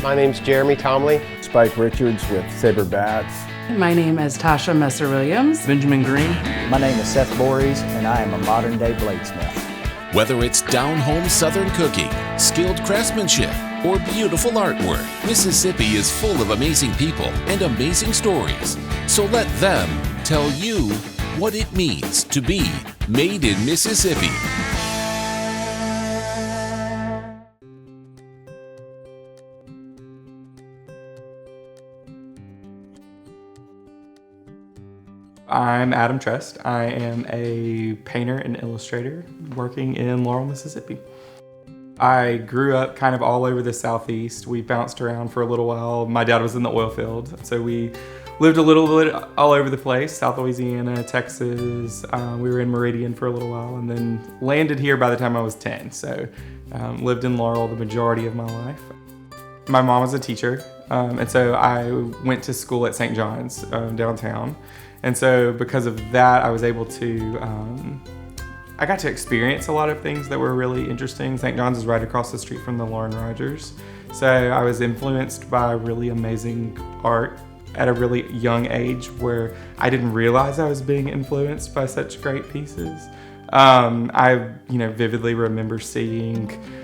My name's Jeremy Tomley. Spike Richards with Saber Bats. My name is Tasha Messer-Williams. Benjamin Green. My name is Seth Voorhees, and I am a modern-day bladesmith. Whether it's down-home Southern cooking, skilled craftsmanship, or beautiful artwork, Mississippi is full of amazing people and amazing stories. So let them tell you what it means to be made in Mississippi. I'm Adam Trest. I am a painter and illustrator working in Laurel, Mississippi. I grew up kind of all over the Southeast. We bounced around for a little while. My dad was in the oil field, so we lived a little bit all over the place, South Louisiana, Texas. We were in Meridian for a little while and then landed here by the time I was 10. So lived in Laurel the majority of my life. My mom was a teacher, and so I went to school at St. John's downtown. And so because of that, I was able to, I got to experience a lot of things that were really interesting. St. John's is right across the street from the Lauren Rogers. So I was influenced by really amazing art at a really young age where I didn't realize I was being influenced by such great pieces. I vividly remember seeing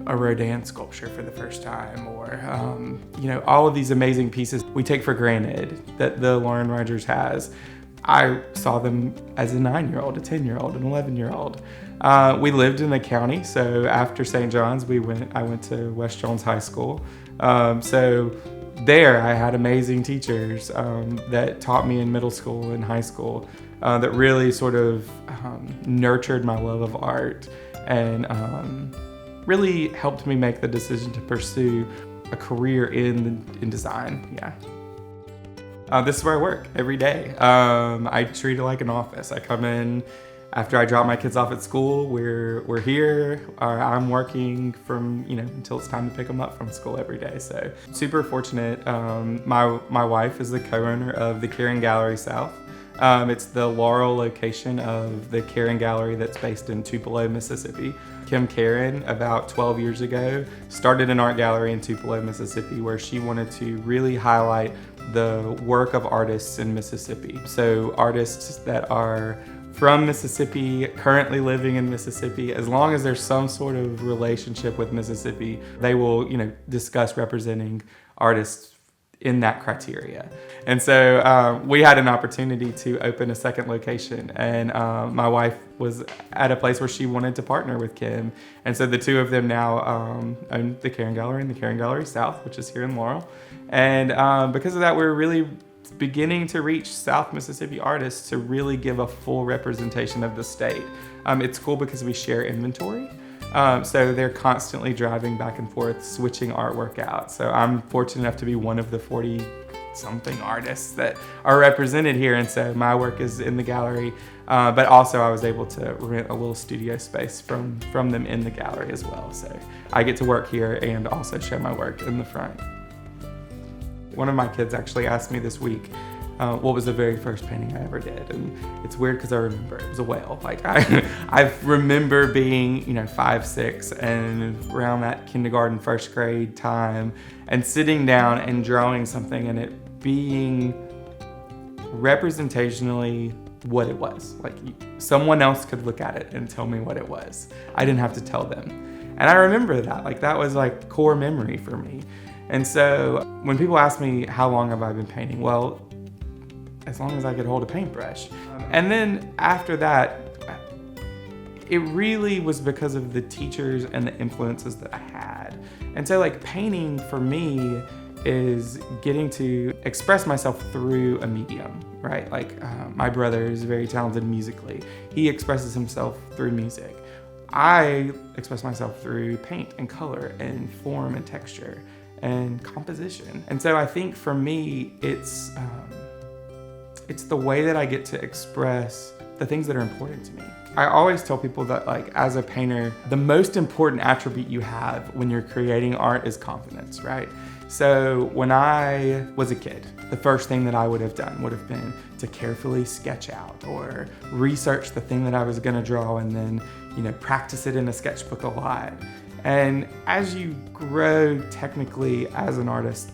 a Rodin sculpture for the first time, or all of these amazing pieces we take for granted that the Lauren Rogers has. I saw them as a 9-year-old, a 10-year-old, an 11-year-old. We lived in the county, so after St. John's, I went to West Jones High School. So there I had amazing teachers that taught me in middle school and high school that really sort of nurtured my love of art and really helped me make the decision to pursue a career in design. This is where I work every day. I treat it like an office. I come in after I drop my kids off at school. We're here. I'm working from until it's time to pick them up from school every day. So super fortunate. My wife is the co-owner of the Caron Gallery South. It's the Laurel location of the Caron Gallery that's based in Tupelo, Mississippi. Kim Caron, about 12 years ago, started an art gallery in Tupelo, Mississippi, where she wanted to really highlight the work of artists in Mississippi. So artists that are from Mississippi, currently living in Mississippi, as long as there's some sort of relationship with Mississippi, they will, discuss representing artists in that criteria. And so we had an opportunity to open a second location, and my wife was at a place where she wanted to partner with Kim. And so the two of them now own the Caron Gallery and the Caron Gallery South, which is here in Laurel. And because of that, we're really beginning to reach South Mississippi artists to really give a full representation of the state. It's cool because we share inventory. So they're constantly driving back and forth, switching artwork out. So I'm fortunate enough to be one of the 40-something artists that are represented here. And so my work is in the gallery, but also I was able to rent a little studio space from them in the gallery as well. So I get to work here and also show my work in the front. One of my kids actually asked me this week, what was the very first painting I ever did? And it's weird because I remember it was a whale. Like I remember being, 5, 6 and around that kindergarten, first grade time and sitting down and drawing something and it being representationally what it was. Like someone else could look at it and tell me what it was. I didn't have to tell them. And I remember that was like core memory for me. And so when people ask me how long have I been painting? Well, as long as I could hold a paintbrush. And then after that, it really was because of the teachers and the influences that I had. And so painting for me is getting to express myself through a medium, right? My brother is very talented musically. He expresses himself through music. I express myself through paint and color and form and texture and composition. And so I think for me, it's the way that I get to express the things that are important to me. I always tell people that as a painter, the most important attribute you have when you're creating art is confidence, right? So when I was a kid, the first thing that I would have done would have been to carefully sketch out or research the thing that I was gonna draw and then, practice it in a sketchbook a lot. And as you grow technically as an artist,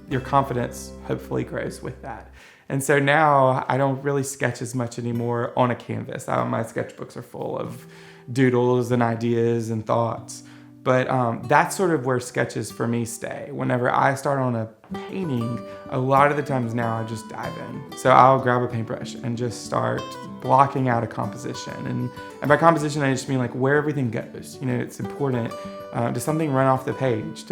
your confidence hopefully grows with that. And so now I don't really sketch as much anymore on a canvas. My sketchbooks are full of doodles and ideas and thoughts. But that's sort of where sketches for me stay. Whenever I start on a painting, a lot of the times now I just dive in. So I'll grab a paintbrush and just start blocking out a composition. And by composition, I just mean like where everything goes. You know, it's important. Does something run off the page?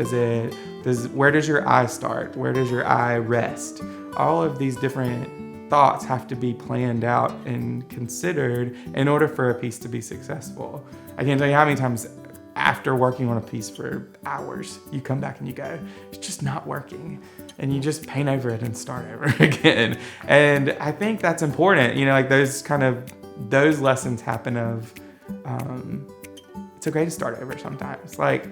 Where does your eye start? Where does your eye rest? All of these different thoughts have to be planned out and considered in order for a piece to be successful. I can't tell you how many times after working on a piece for hours, you come back and you go, it's just not working. And you just paint over it and start over again. And I think that's important. You know, like those lessons happen of, it's okay to start over sometimes. Like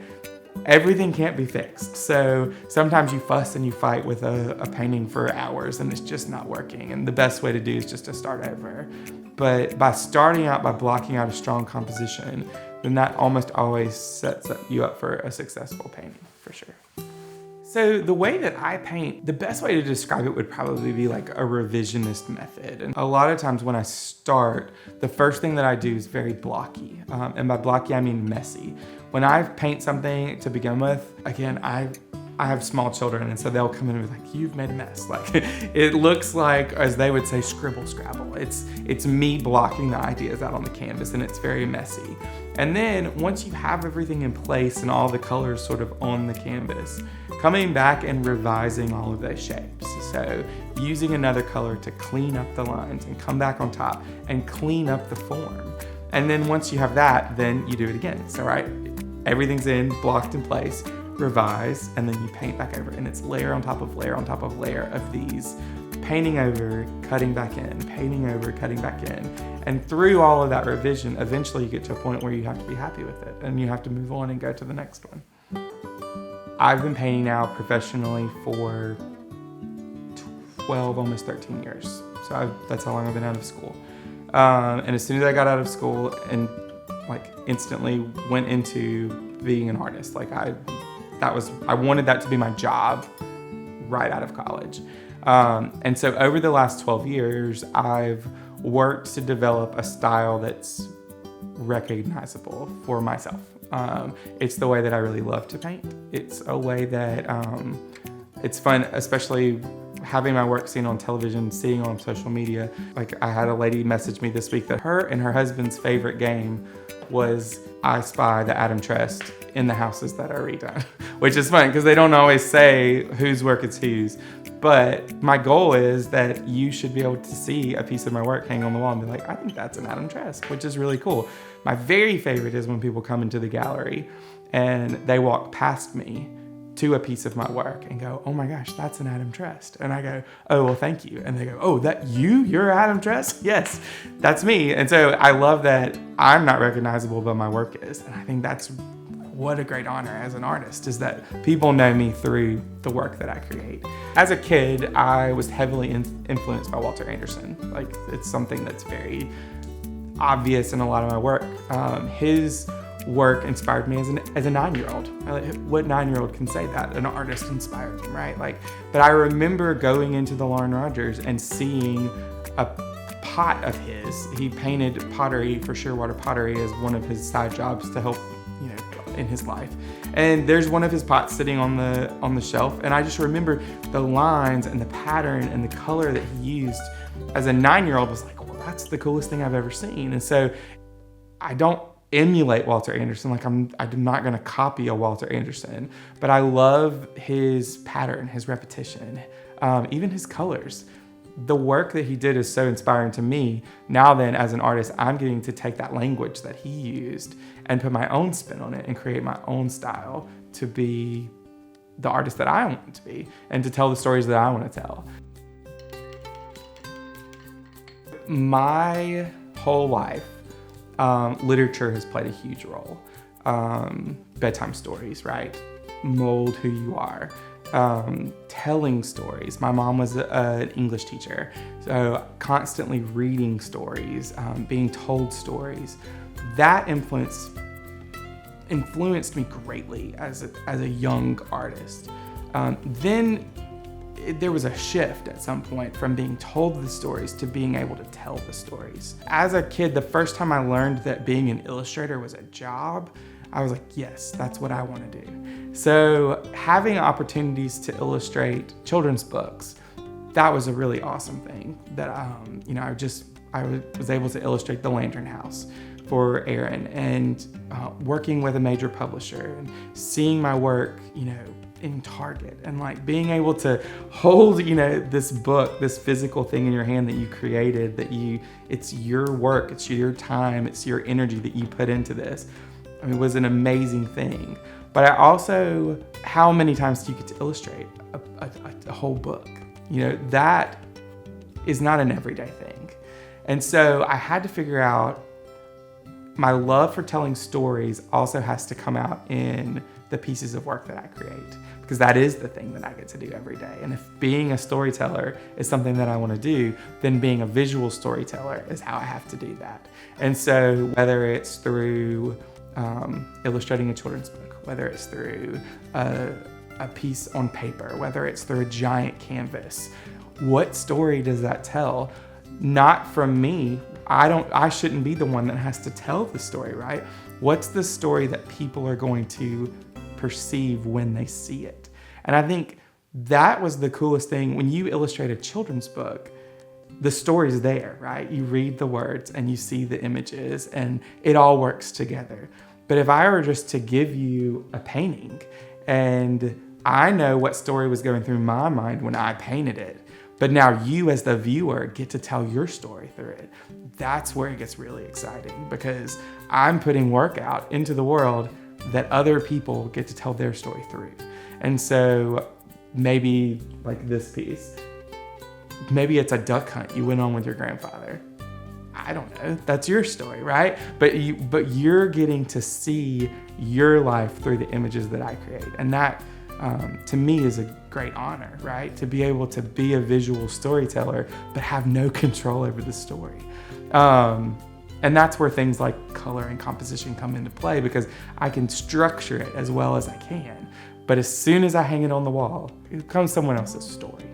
everything can't be fixed. So sometimes you fuss and you fight with a painting for hours and it's just not working. And the best way to do is just to start over. But by starting out by blocking out a strong composition, then that almost always sets you up for a successful painting, for sure. So the way that I paint, the best way to describe it would probably be like a revisionist method. And a lot of times when I start, the first thing that I do is very blocky. And by blocky, I mean messy. When I paint something to begin with, again, I have small children, and so they'll come in and be like, you've made a mess. Like, it looks like, as they would say, scribble scrabble. It's me blocking the ideas out on the canvas, and it's very messy. And then once you have everything in place and all the colors sort of on the canvas, coming back and revising all of those shapes. So using another color to clean up the lines and come back on top and clean up the form. And then once you have that, then you do it again. So right, everything's blocked in place, revise, and then you paint back over. And it's layer on top of layer on top of layer of these, painting over, cutting back in, painting over, cutting back in. And through all of that revision, eventually you get to a point where you have to be happy with it and you have to move on and go to the next one. I've been painting now professionally for 12, almost 13 years. So that's how long I've been out of school. And as soon as I got out of school and instantly went into being an artist, I wanted that to be my job right out of college. And so over the last 12 years, I've worked to develop a style that's recognizable for myself. It's the way that I really love to paint. It's a way that it's fun, especially having my work seen on television, seeing on social media. Like, I had a lady message me this week that her and her husband's favorite game was I Spy the Adam Trest in the houses that are redone, which is fun because they don't always say whose work is whose. But my goal is that you should be able to see a piece of my work hang on the wall and be like, I think that's an Adam Trest, which is really cool. My very favorite is when people come into the gallery and they walk past me to a piece of my work and go, oh my gosh, that's an Adam Trest. And I go, oh, well, thank you. And they go, oh, that you? You're Adam Trest? Yes, that's me. And so I love that I'm not recognizable, but my work is. And I think that's what a great honor as an artist, is that people know me through the work that I create. As a kid, I was heavily influenced by Walter Anderson. Like, it's something that's very obvious in a lot of my work. His work inspired me as a 9-year-old. What 9-year-old can say that? An artist inspired them, right? But I remember going into the Lauren Rogers and seeing a pot of his. He painted pottery for Shearwater Pottery as one of his side jobs to help, in his life. And there's one of his pots sitting on the shelf, and I just remember the lines and the pattern and the color that he used. As a 9-year-old, was like, well, that's the coolest thing I've ever seen. And so I don't emulate Walter Anderson. I'm not going to copy a Walter Anderson, but I love his pattern, his repetition, even his colors. The work that he did is so inspiring to me. Now then, as an artist, I'm getting to take that language that he used and put my own spin on it and create my own style to be the artist that I want to be and to tell the stories that I want to tell. My whole life, literature has played a huge role. Bedtime stories, right? Mold who you are. Telling stories. My mom was an English teacher, so constantly reading stories, being told stories. That influenced influenced me greatly as a young artist. Then there was a shift at some point from being told the stories to being able to tell the stories. As a kid, the first time I learned that being an illustrator was a job, I was like, yes, that's what I want to do. So having opportunities to illustrate children's books, that was a really awesome thing that, I was able to illustrate The Lantern House for Aaron, and working with a major publisher and seeing my work, in Target, and like being able to hold, this book, this physical thing in your hand that you created, it's your work, it's your time, it's your energy that you put into this. I mean, it was an amazing thing. But I also, how many times do you get to illustrate a whole book? That is not an everyday thing. And so I had to figure out, my love for telling stories also has to come out in the pieces of work that I create, because that is the thing that I get to do every day. And if being a storyteller is something that I want to do, then being a visual storyteller is how I have to do that. And so whether it's through illustrating a children's book, whether it's through a piece on paper, whether it's through a giant canvas, what story does that tell? Not from me. I shouldn't be the one that has to tell the story, right? What's the story that people are going to perceive when they see it? And I think that was the coolest thing. When you illustrate a children's book, the story's there, right? You read the words and you see the images and it all works together. But if I were just to give you a painting and I know what story was going through my mind when I painted it, but now you as the viewer get to tell your story through it, that's where it gets really exciting, because I'm putting work out into the world that other people get to tell their story through. And so maybe like this piece, maybe it's a duck hunt you went on with your grandfather. I don't know, that's your story, right? But you're getting to see your life through the images that I create. And that, to me, is a great honor, right? To be able to be a visual storyteller, but have no control over the story. And that's where things like color and composition come into play, because I can structure it as well as I can. But as soon as I hang it on the wall, it becomes someone else's story.